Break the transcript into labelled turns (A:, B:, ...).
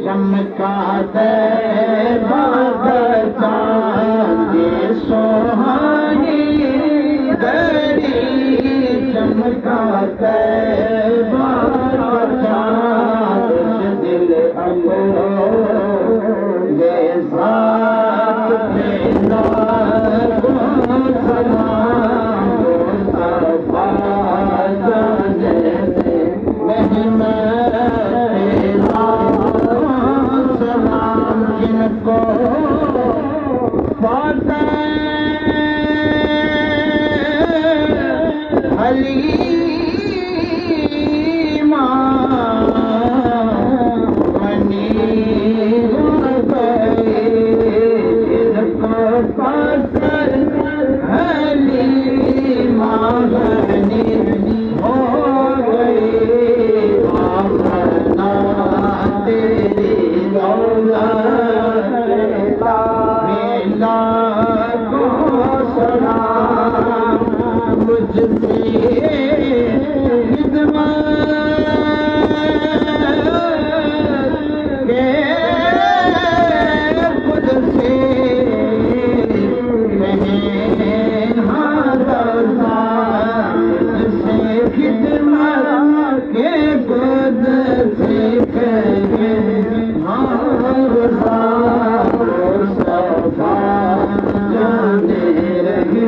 A: चमकाते बादल चांद सोहानी गरी चमकाते बादल चांद दिल अपनो ये साथ मेरा को पाते हलीमा मनी को पाते हलीमा मनी हो गई मामना तेरी दौलत मुझसे खिदमत के खुद से कहें हादसा से खिदमत के खुद से कहें हादसा जाने रही